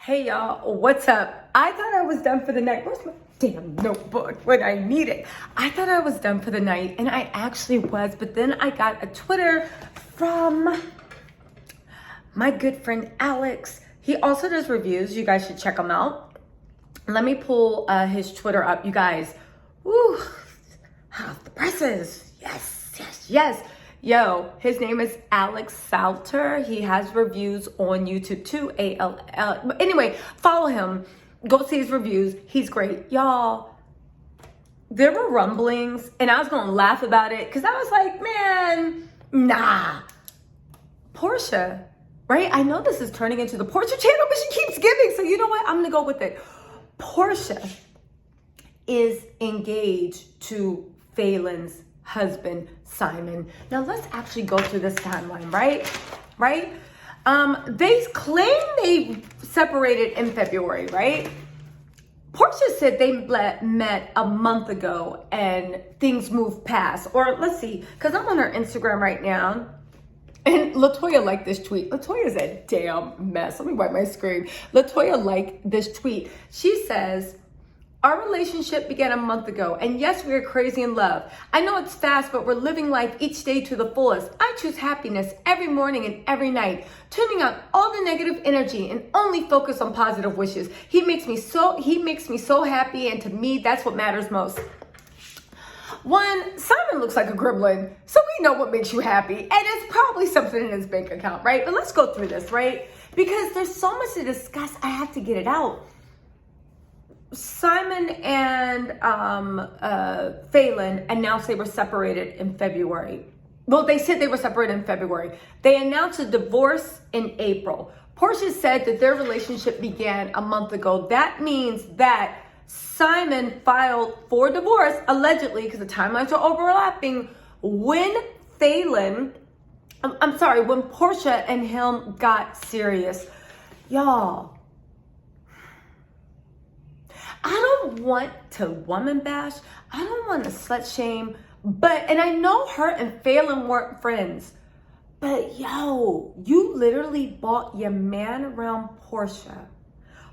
Hey y'all, what's up? I thought I was done for the night. Where's my damn notebook when I need it? I thought I was done for the night, and I actually was, but then I got a Twitter from my good friend Alex. He also does reviews. You guys should check him out. Let me pull his Twitter up, you guys. Woo, hot off the presses. Yes. Yo, his name is Alex Salter. He has reviews on YouTube too, ALL. Anyway, follow him. Go see his reviews. He's great. Y'all, there were rumblings, and I was going to laugh about it because I was like, man, nah. Porsha, right? I know this is turning into the Porsha channel, but she keeps giving. So you know what? I'm going to go with it. Porsha is engaged to Faylynn's husband, Simon. Now let's actually go through this timeline, right? They claim they separated in February, right? Porsha said they met a month ago and things moved past. Or let's see, because I'm on her Instagram right now. And Latoya liked this tweet. Latoya's a damn mess. Let me wipe my screen. Latoya liked this tweet. She says, our relationship began a month ago, and yes, we are crazy in love. I know it's fast, but we're living life each day to the fullest. I choose happiness every morning and every night, tuning out all the negative energy and only focus on positive wishes. He makes me so happy, and to me, that's what matters most. One, Simon looks like a gremlin, so we know what makes you happy, and it's probably something in his bank account, right? But let's go through this, right? Because there's so much to discuss, I have to get it out. Simon and Faylynn announced they were separated in February. Well, they said they were separated in February. They announced a divorce in April. Porsha said that their relationship began a month ago. That means that Simon filed for divorce, allegedly, because the timelines are overlapping, when when Porsha and him got serious. Y'all, I don't want to woman bash. I don't want to slut shame. And I know her and Faylynn weren't friends. But yo, you literally bought your man around Porsha.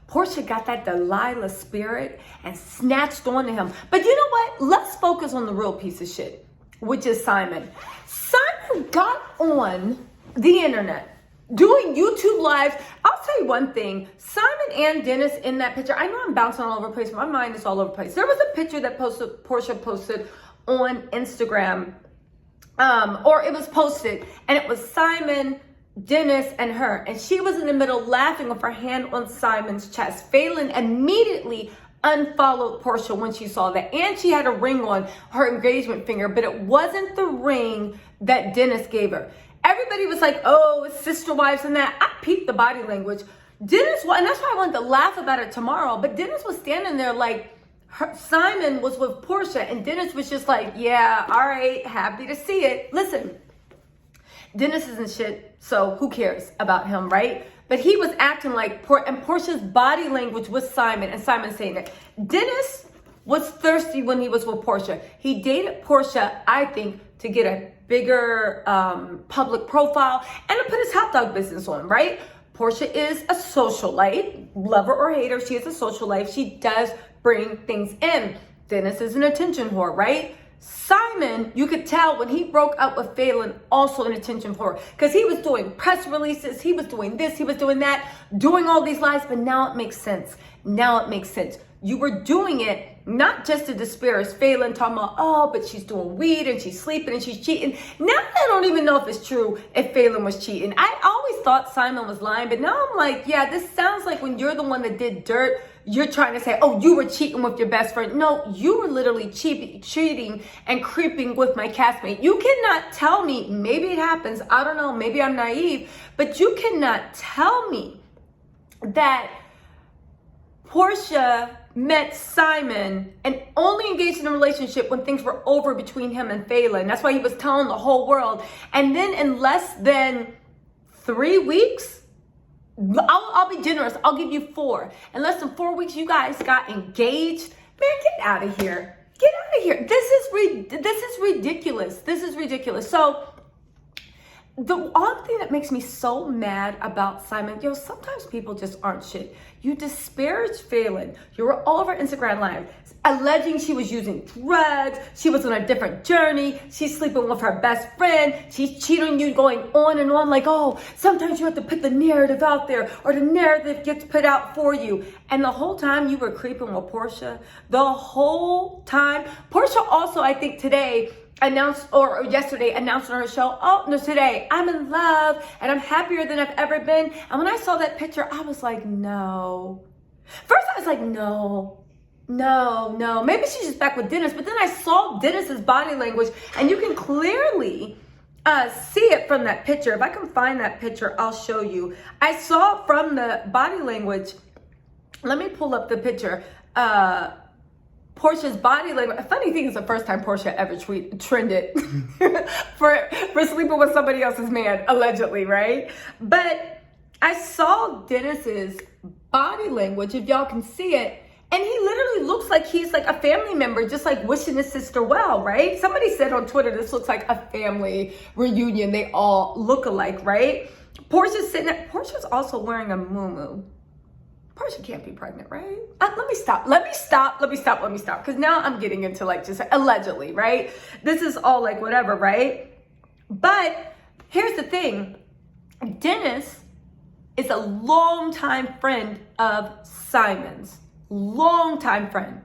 Porsha got that Delilah spirit and snatched onto him. But you know what? Let's focus on the real piece of shit, which is Simon. Simon got on the internet doing YouTube lives. I'll tell you one thing. Simon and Dennis in that picture. I know I'm bouncing all over the place. My mind is all over the place. There was a picture that Porsha posted on Instagram. Or it was posted. And it was Simon, Dennis, and her. And she was in the middle laughing with her hand on Simon's chest. Faylynn immediately unfollowed Porsha when she saw that. And she had a ring on her engagement finger. But it wasn't the ring that Dennis gave her. Everybody was like, oh, it's sister wives and that. I peeped the body language. Dennis, and that's why I wanted to laugh about it tomorrow. But Dennis was standing there like, Simon was with Porsha. And Dennis was just like, yeah, all right, happy to see it. Listen, Dennis isn't shit, so who cares about him, right? But he was acting like, and Porsha's body language was Simon, and Simon saying it. Dennis was thirsty when he was with Porsha. He dated Porsha, I think, to get a bigger public profile and to put his hot dog business on, right? Porsha is a socialite, lover or hater. She is a socialite. She does bring things in. Dennis is an attention whore, right? Simon, you could tell when he broke up with Faylynn, also an attention whore, because he was doing press releases, he was doing this, he was doing that, doing all these lies, but now it makes sense. You were doing it not just to disparage Faylynn, talking about, oh, but she's doing weed and she's sleeping and she's cheating. Now I don't even know if it's true if Faylynn was cheating. I always thought Simon was lying, but now I'm like, yeah, this sounds like when you're the one that did dirt, you're trying to say, oh, you were cheating with your best friend. No, you were literally cheating and creeping with my castmate. You cannot tell me, maybe it happens, I don't know, maybe I'm naive, but you cannot tell me that Porsha met Simon and only engaged in a relationship when things were over between him and Faylynn. That's why he was telling the whole world. And then in less than 3 weeks, I'll be generous, I'll give you 4. In less than 4 weeks, you guys got engaged. Man, get out of here. Get out of here. This is ridiculous. So the only thing that makes me so mad about Simon, sometimes people just aren't shit. You disparaged Faylynn. You were all over Instagram Live alleging she was using drugs. She was on a different journey. She's sleeping with her best friend. She's cheating on you, going on and on like, oh, sometimes you have to put the narrative out there or the narrative gets put out for you. And the whole time you were creeping with Porsha. The whole time. Porsha also, I think today, announced, or yesterday announced on her show, oh no, today I'm in love and I'm happier than I've ever been. And when I saw that picture, I was like, no. First I was like, no, maybe she's just back with Dennis. But then I saw Dennis's body language, and you can clearly see it from that picture. If I can find that picture, I'll show you. I saw from the body language. Let me pull up the picture. Porsha's body language. A funny thing is the first time Porsha ever trended for sleeping with somebody else's man, allegedly, right? But I saw Dennis's body language, if y'all can see it, and he literally looks like he's like a family member, just like wishing his sister well, right? Somebody said on Twitter, this looks like a family reunion. They all look alike, right? Porsha's sitting there. Porsha's also wearing a muumuu. Porsha can't be pregnant, right? Let me stop. Because now I'm getting into like just allegedly, right? This is all like whatever, right? But here's the thing. Dennis is a longtime friend of Simon's. Longtime friend.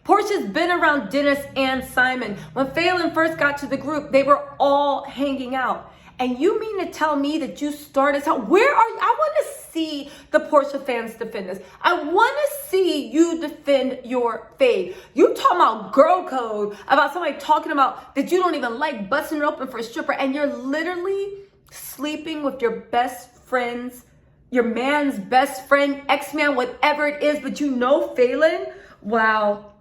Porsha's been around Dennis and Simon. When Faylynn first got to the group, they were all hanging out. And you mean to tell me that you started out? Where are you? I want to see the Porsha fans defend this. I want to see you defend your fave. You talking about girl code, about somebody talking about that you don't even like, busting it open for a stripper, and you're literally sleeping with your best friend's, your man's best friend, ex-man, whatever it is, but you know Faylynn? Wow.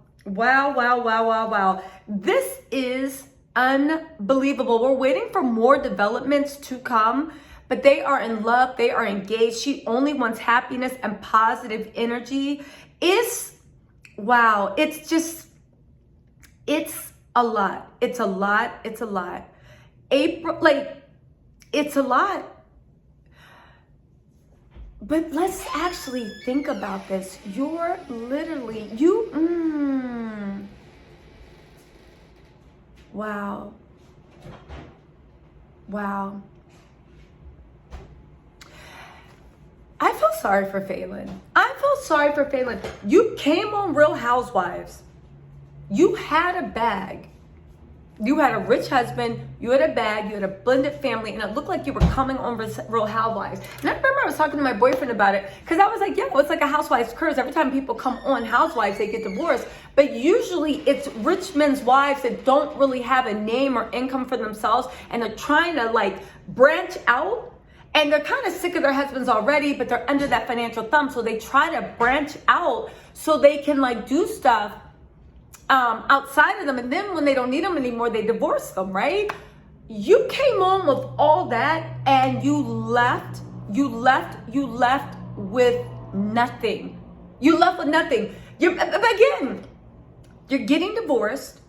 This is unbelievable. We're waiting for more developments to come, but they are in love. They are engaged. She only wants happiness and positive energy. Wow. It's a lot. It's a lot. April, like, it's a lot. But let's actually think about this. You're literally, Wow. I feel sorry for Faylynn. You came on Real Housewives. You had a bag. You had a rich husband, you had a bag, you had a blended family, and it looked like you were coming on Real Housewives. And I remember I was talking to my boyfriend about it, because I was like, yeah, it's like a housewives curse. Every time people come on Housewives, they get divorced. But usually it's rich men's wives that don't really have a name or income for themselves, and they're trying to like branch out, and they're kind of sick of their husbands already, but they're under that financial thumb, so they try to branch out so they can like do stuff outside of them, and then when they don't need them anymore, they divorce them, right? You came on with all that, and you left with nothing. You're getting divorced.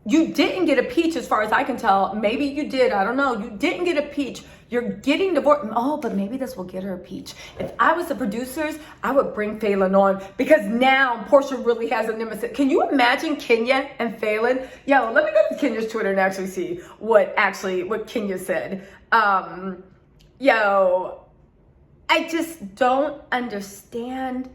You didn't get a peach, as far as I can tell. Maybe you did. I don't know. You didn't get a peach. You're getting divorced. Oh, but maybe this will get her a peach. If I was the producers, I would bring Faylynn on, because now Porsha really has a nemesis. Can you imagine Kenya and Faylynn? Yo, let me go to Kenya's Twitter and actually see what Kenya said. Yo, I just don't understand.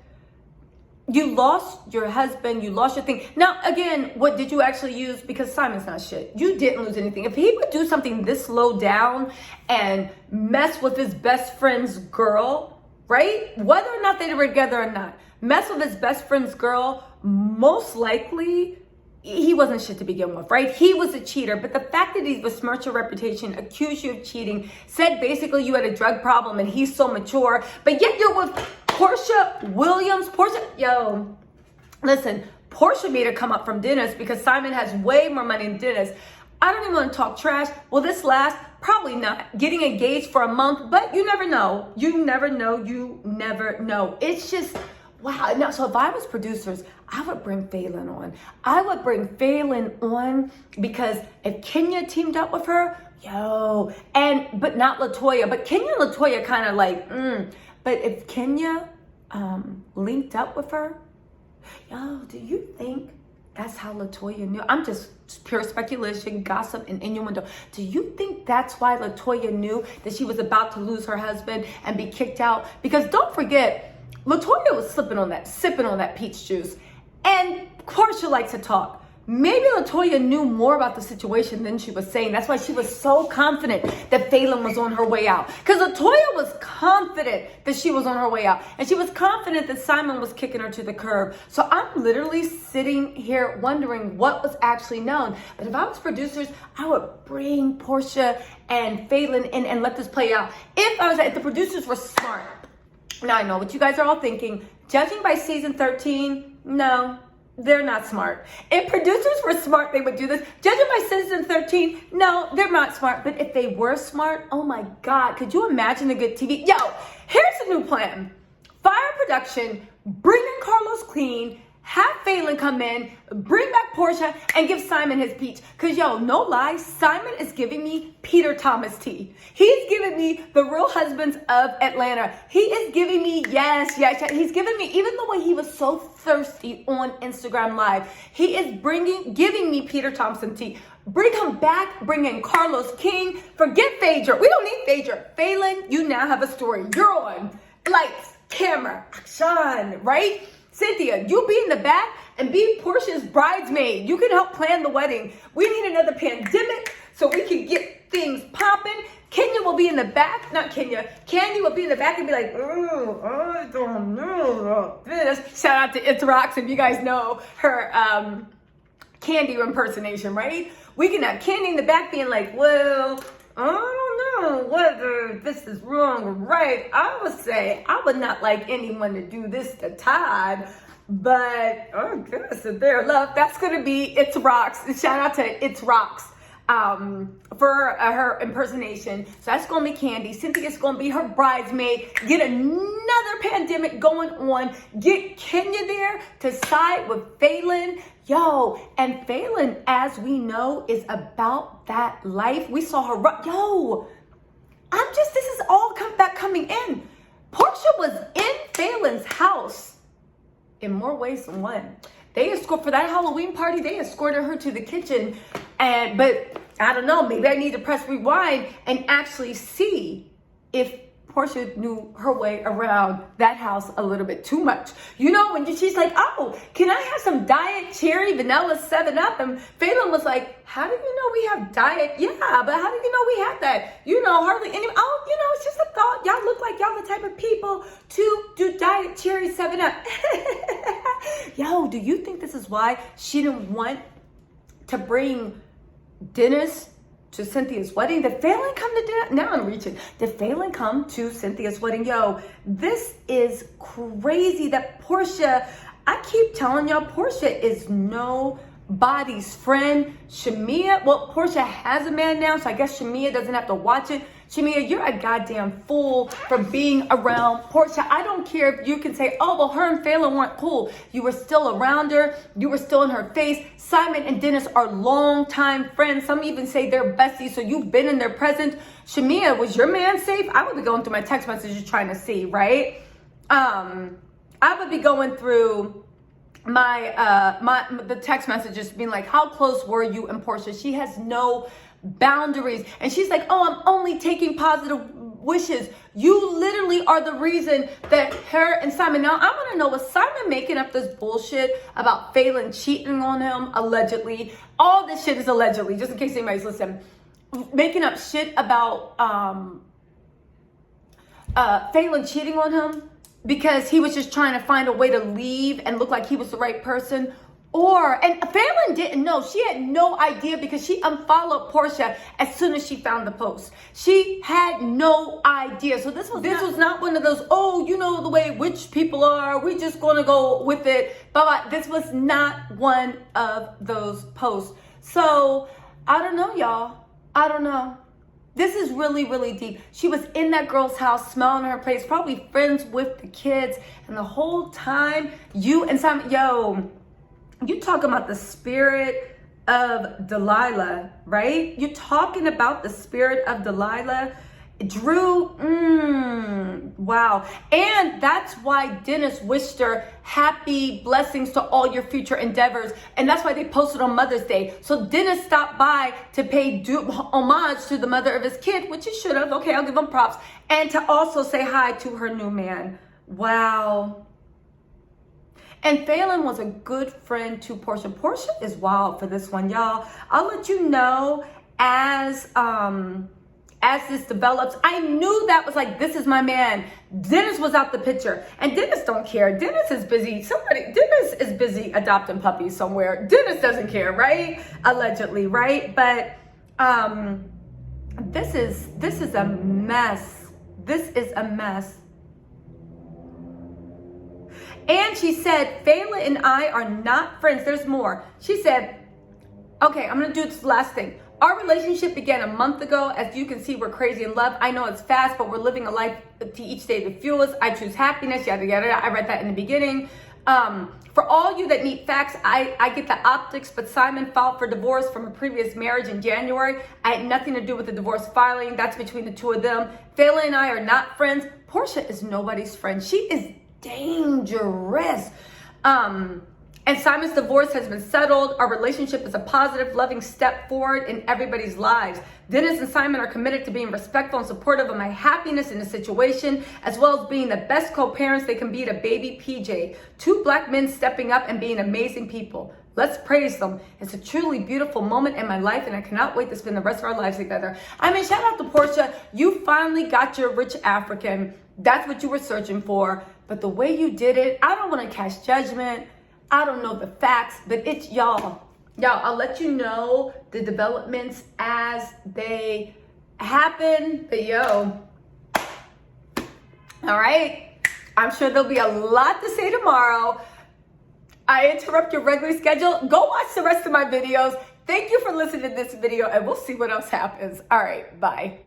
You lost your husband, you lost your thing. Now, again, what did you actually use? Because Simon's not shit. You didn't lose anything. If he would do something this low down and mess with his best friend's girl, right? Whether or not they were together or not, mess with his best friend's girl, most likely he wasn't shit to begin with, right? He was a cheater. But the fact that he besmirched your reputation, accused you of cheating, said basically you had a drug problem and he's so mature, but yet you're with Porsha Williams. Yo, listen, Porsha made her come up from Dennis because Simon has way more money than Dennis. I don't even want to talk trash. Will this last? Probably not. Getting engaged for a month, but you never know. It's just, Wow. Now, so if I was producers, I would bring Faylynn on. I would bring Faylynn on because if Kenya teamed up with her, but not LaToya, but Kenya and LaToya kind of like, but if Kenya linked up with her, do you think that's how LaToya knew? I'm just pure speculation, gossip, and innuendo. Do you think that's why LaToya knew that she was about to lose her husband and be kicked out? Because don't forget, LaToya was sipping on that peach juice. And Porsha likes to talk. Maybe LaToya knew more about the situation than she was saying. That's why she was so confident that Faylynn was on her way out. Because LaToya was confident that she was on her way out. And she was confident that Simon was kicking her to the curb. So I'm literally sitting here wondering what was actually known. But if I was producers, I would bring Porsha and Faylynn in and let this play out. If the producers were smart. Now I know what you guys are all thinking. Judging by season 13, no. They're not smart. If producers were smart, they would do this. Judging by season 13, no, they're not smart. But if they were smart, oh my God, could you imagine the good TV? Here's a new plan. Fire production, bring in Carlos clean, have Faylynn come in, bring back Porsha, and give Simon his peach. Because, no lie, Simon is giving me Peter Thomas tea. He's giving me the Real Husbands of Atlanta. He is giving me, yes. He's giving me, even the way he was so thirsty on Instagram Live, he is giving me Peter Thompson tea. Bring him back, bring in Carlos King. Forget Phaedra. We don't need Phaedra. Faylynn, you now have a story. You're on. Lights, camera, action, right? Cynthia, you be in the back and be Porsha's bridesmaid. You can help plan the wedding. We need another pandemic so we can get things popping. Kenya will be in the back, not Kenya. Candy will be in the back and be like, oh, I don't know about this. Shout out to It's Rocks if you guys know her Candy impersonation, right? We can have Candy in the back being like, well, I don't know whether this is wrong or right. I would say I would not like anyone to do this to Todd, but oh goodness, if they're love, that's gonna be It's Rocks. Shout out to It's Rocks for her impersonation. So that's gonna be Candy. Cynthia's gonna be her bridesmaid. Get another pandemic going on. Get Kenya there to side with Faylynn. And Faylynn, as we know, is about that life. We saw her, this is all coming in. Porsha was in Faylynn's house in more ways than one. They escorted for that Halloween party. They escorted her to the kitchen, but I don't know. Maybe I need to press rewind and actually see if Porsha knew her way around that house a little bit too much. When she's like, oh, can I have some diet cherry vanilla 7-Up? And Faylynn was like, how do you know we have diet? Yeah, but how do you know we have that? Hardly any. Oh, it's just a thought. Y'all look like y'all the type of people to do diet cherry 7-Up. Do you think this is why she didn't want to bring Dennis to Cynthia's wedding? Did Faylynn come to dinner? Now I'm reaching. Did Faylynn come to Cynthia's wedding? This is crazy that Porsha, I keep telling y'all, Porsha is nobody's friend. Shamia, Porsha has a man now, so I guess Shamia doesn't have to watch it. Shamia, you're a goddamn fool for being around Porsha. I don't care if you can say, her and Faylynn weren't cool. You were still around her. You were still in her face. Simon and Dennis are longtime friends. Some even say they're besties, so you've been in their presence. Shamia, was your man safe? I would be going through my text messages trying to see, right? I would be going through the text messages being like, how close were you and Porsha? She has no boundaries. And she's like, I'm only taking positive wishes. You literally are the reason that her and Simon, now I want to know, was Simon making up this bullshit about Faylynn cheating on him allegedly? All this shit is allegedly, just in case anybody's listening. Making up shit about Faylynn cheating on him because he was just trying to find a way to leave and look like he was the right person. And Faylynn didn't know. She had no idea because she unfollowed Porsha as soon as she found the post. She had no idea. So this was not one of those, the way rich people are, we're just going to go with it. But this was not one of those posts. So I don't know, y'all. I don't know. This is really, really deep. She was in that girl's house, smelling her place, probably friends with the kids. And the whole time, you and Simon, yo, you talking about the spirit of Delilah, right? You're talking about the spirit of Delilah. Drew, wow. And that's why Dennis wished her happy blessings to all your future endeavors. And that's why they posted on Mother's Day. So Dennis stopped by to pay homage to the mother of his kid, which he should have. Okay, I'll give him props. And to also say hi to her new man. Wow. And Faylynn was a good friend to Porsha. Porsha is wild for this one, y'all. I'll let you know as this develops. I knew that was like, this is my man. Dennis was out the picture. And Dennis don't care. Dennis is busy. Dennis is busy adopting puppies somewhere. Dennis doesn't care, right? Allegedly, right? But this is a mess. This is a mess. And she said, Faylynn and I are not friends. There's more. She said, okay, I'm going to do this last thing. Our relationship began a month ago. As you can see, we're crazy in love. I know it's fast, but we're living a life to each day that fuels. I choose happiness, yada, yada, yada. I read that in the beginning. For all you that need facts, I get the optics, but Simon filed for divorce from a previous marriage in January. I had nothing to do with the divorce filing. That's between the two of them. Faylynn and I are not friends. Porsha is nobody's friend. She is dangerous. And Simon's divorce has been settled. Our relationship is a positive, loving step forward in everybody's lives. Dennis and Simon are committed to being respectful and supportive of my happiness in the situation, as well as being the best co-parents they can be to baby PJ. Two black men stepping up and being amazing people. Let's praise them. It's a truly beautiful moment in my life, and I cannot wait to spend the rest of our lives together. I mean, shout out to Porsha. You finally got your rich African. That's what you were searching for. But the way you did it, I don't want to cast judgment. I don't know the facts, but it's y'all. I'll let you know the developments as they happen. But yo, all right. I'm sure there'll be a lot to say tomorrow. I interrupt your regular schedule. Go watch the rest of my videos. Thank you for listening to this video, and we'll see what else happens. All right, bye.